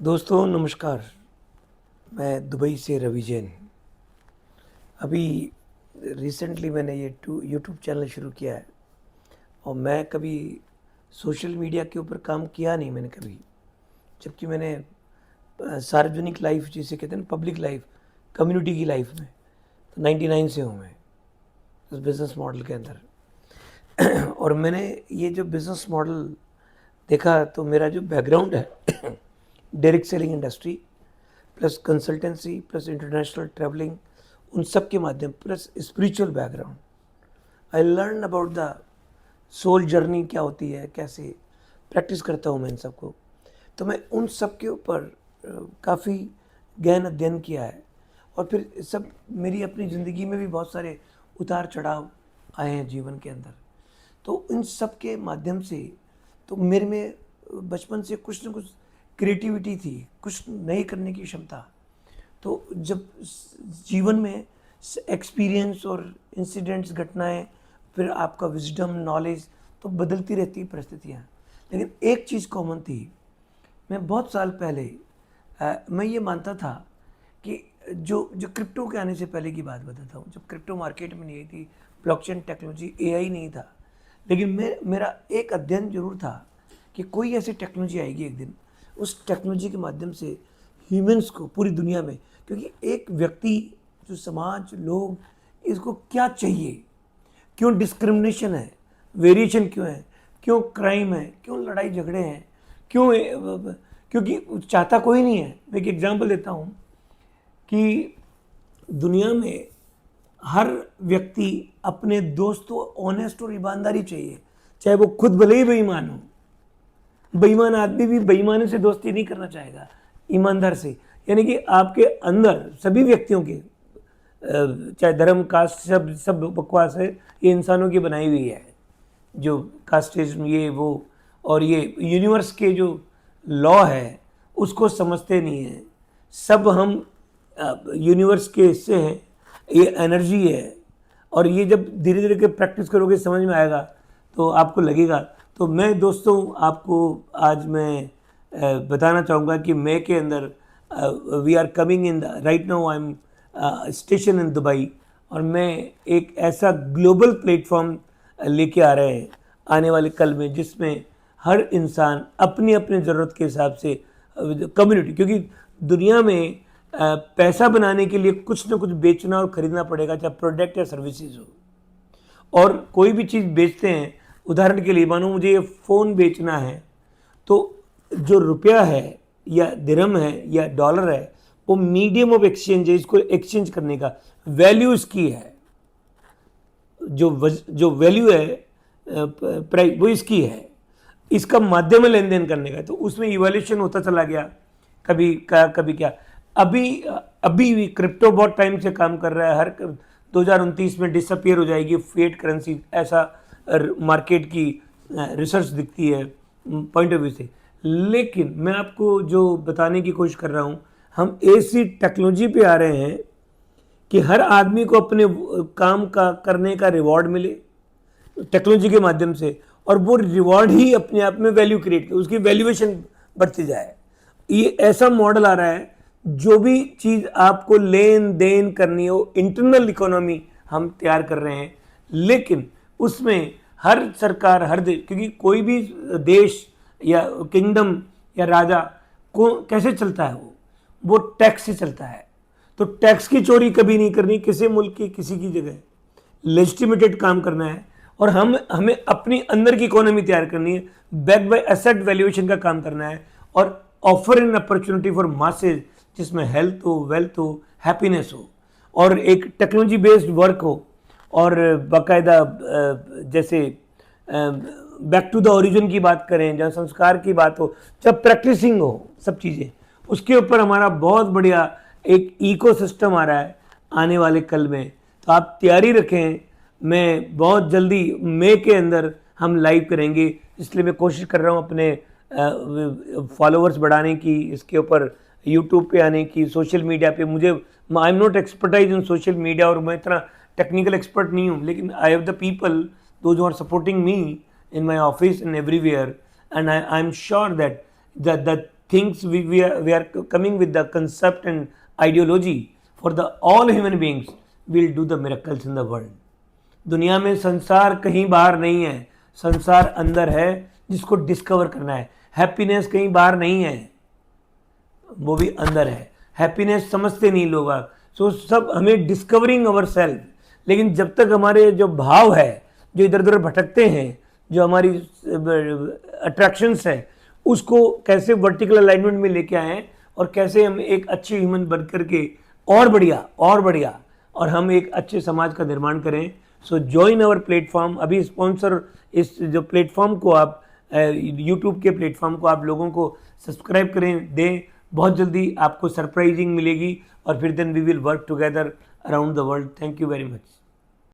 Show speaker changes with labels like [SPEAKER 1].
[SPEAKER 1] दोस्तों नमस्कार। मैं दुबई से रवि जैन। अभी रिसेंटली मैंने ये यूट्यूब चैनल शुरू किया है और मैं कभी सोशल मीडिया के ऊपर काम किया नहीं मैंने कभी। जबकि मैंने सार्वजनिक लाइफ जिसे कहते हैं ना, पब्लिक लाइफ, कम्युनिटी की लाइफ में तो 99 से हूँ मैं इस बिज़नेस मॉडल के अंदर। और मैंने ये जो बिज़नेस मॉडल देखा तो मेरा जो बैकग्राउंड है direct selling industry plus consultancy plus international travelling, उन सब के माध्यम plus spiritual background, I learn about the soul journey क्या होती है, कैसे प्रैक्टिस करता हूँ मैं इन सबको। तो मैं उन सब के ऊपर काफ़ी गहन अध्ययन किया है और फिर सब मेरी अपनी ज़िंदगी में भी बहुत सारे उतार चढ़ाव आए हैं जीवन के अंदर। तो इन सब के माध्यम से तो मेरे में बचपन से कुछ न कुछ क्रिएटिविटी थी, कुछ नए करने की क्षमता। तो जब जीवन में एक्सपीरियंस और इंसिडेंट्स, घटनाएं, फिर आपका विजडम, नॉलेज तो बदलती रहती परिस्थितियाँ, लेकिन एक चीज़ कॉमन थी। मैं बहुत साल पहले मैं ये मानता था कि जो जो क्रिप्टो के आने से पहले की बात बताता हूँ, जब क्रिप्टो मार्केट में नहीं आई थी, ब्लॉकचेन टेक्नोलॉजी, एआई नहीं था, लेकिन मेरा एक अध्ययन जरूर था कि कोई ऐसी टेक्नोलॉजी आएगी एक दिन, उस टेक्नोलॉजी के माध्यम से ह्यूमंस को पूरी दुनिया में, क्योंकि एक व्यक्ति, जो समाज, लोग, इसको क्या चाहिए, क्यों डिस्क्रिमिनेशन है, वेरिएशन क्यों है, क्यों क्राइम है, क्यों लड़ाई झगड़े हैं, क्यों क्योंकि चाहता कोई नहीं है। मैं एक एग्जांपल देता हूँ कि दुनिया में हर व्यक्ति अपने दोस्तों ऑनेस्ट और ईमानदारी चाहिए, चाहे वो खुद भले ही बेईमान हो। बेईमान आदमी भी बेईमानी से दोस्ती नहीं करना चाहेगा, ईमानदार से। यानी कि आपके अंदर सभी व्यक्तियों के, चाहे धर्म, कास्ट, सब सब बकवास है, ये इंसानों की बनाई हुई है, जो कास्टिज्म, ये वो, और ये यूनिवर्स के जो लॉ है उसको समझते नहीं है। सब हम यूनिवर्स के हिस्से हैं, ये एनर्जी है। और ये जब धीरे धीरे के प्रैक्टिस करोगे समझ में आएगा तो आपको लगेगा। तो मैं दोस्तों आपको आज मैं बताना चाहूँगा कि मई के अंदर we are coming in right now, I am station in Dubai, और मैं एक ऐसा ग्लोबल प्लेटफॉर्म लेके आ रहे हैं आने वाले कल में, जिसमें हर इंसान अपनी अपनी ज़रूरत के हिसाब से कम्युनिटी, क्योंकि दुनिया में पैसा बनाने के लिए कुछ ना कुछ बेचना और ख़रीदना पड़ेगा, चाहे प्रोडक्ट या सर्विसेज हो। और कोई भी चीज़ बेचते हैं, उदाहरण के लिए मानो मुझे ये फ़ोन बेचना है, तो जो रुपया है या दिरहम है या डॉलर है, वो मीडियम ऑफ एक्सचेंज है, इसको एक्सचेंज करने का वैल्यू इसकी है, जो वैल्यू है प्राइस, वो इसकी है, इसका माध्यम है लेन देन करने का। तो उसमें इवोल्यूशन होता चला गया, कभी क्या। अभी भी क्रिप्टो बहुत टाइम से काम कर रहा है, हर 2029 में डिसअपियर हो जाएगी फिएट करेंसी, ऐसा मार्केट की रिसर्च दिखती है पॉइंट ऑफ व्यू से। लेकिन मैं आपको जो बताने की कोशिश कर रहा हूँ, हम ऐसी टेक्नोलॉजी पे आ रहे हैं कि हर आदमी को अपने काम का करने का रिवॉर्ड मिले टेक्नोलॉजी के माध्यम से, और वो रिवॉर्ड ही अपने आप में वैल्यू क्रिएट करे, उसकी वैल्यूएशन बढ़ती जाए। ये ऐसा मॉडल आ रहा है, जो भी चीज़ आपको लेन देन करनी हो, इंटरनल इकोनॉमी हम तैयार कर रहे हैं, लेकिन उसमें हर सरकार, हर देश, क्योंकि कोई भी देश या किंगडम या राजा को कैसे चलता है, वो टैक्स से चलता है। तो टैक्स की चोरी कभी नहीं करनी किसी मुल्क की, किसी की जगह लेजिटिमेटेड काम करना है, और हमें अपनी अंदर की इकोनॉमी तैयार करनी है, बैक बाय एसेट वैल्यूएशन का काम करना है, और offer an opportunity for masses, जिसमें हेल्थ हो, वेल्थ हो, हैप्पीनेस हो, और एक टेक्नोलॉजी बेस्ड वर्क हो, और बाकायदा जैसे बैक टू द ओरिजिन की बात करें, जहाँ संस्कार की बात हो, जब प्रैक्टिसिंग हो सब चीज़ें, उसके ऊपर हमारा बहुत बढ़िया एक इकोसिस्टम आ रहा है आने वाले कल में। तो आप तैयारी रखें, मैं बहुत जल्दी मई के अंदर हम लाइव करेंगे, इसलिए मैं कोशिश कर रहा हूँ अपने फॉलोअर्स बढ़ाने की, इसके ऊपर यूट्यूब पे आने की, सोशल मीडिया पे। मुझे I am not expertise in social media, और मैं इतना टेक्निकल एक्सपर्ट नहीं हूँ, लेकिन I have the people those who are supporting me in my office and everywhere, and I am sure that the things we are coming with the concept and ideology for the all human beings will do the miracles in the world. दुनिया में संसार कहीं बाहर नहीं है, संसार अंदर है जिसको डिस्कवर करना है. हैप्पीनेस कहीं बाहर नहीं है, वो भी अंदर है. हैप्पीनेस समझते नहीं लोग. सो सब हमें डिस्कवरिंग अवर सेल्फ. लेकिन जब तक हमारे जो भाव है जो इधर उधर भटकते हैं, जो हमारी अट्रैक्शंस है, उसको कैसे वर्टिकल अलाइनमेंट में लेके आएँ और कैसे हम एक अच्छे ह्यूमन बन करके और बढ़िया और हम एक अच्छे समाज का निर्माण करें. So join our platform. अभी स्पॉन्सर इस जो प्लेटफॉर्म को आप यूट्यूब के प्लेटफॉर्म को आप लोगों को सब्सक्राइब करें दें. बहुत जल्दी आपको सरप्राइजिंग मिलेगी और फिर then we will work together around the world. Thank you very much.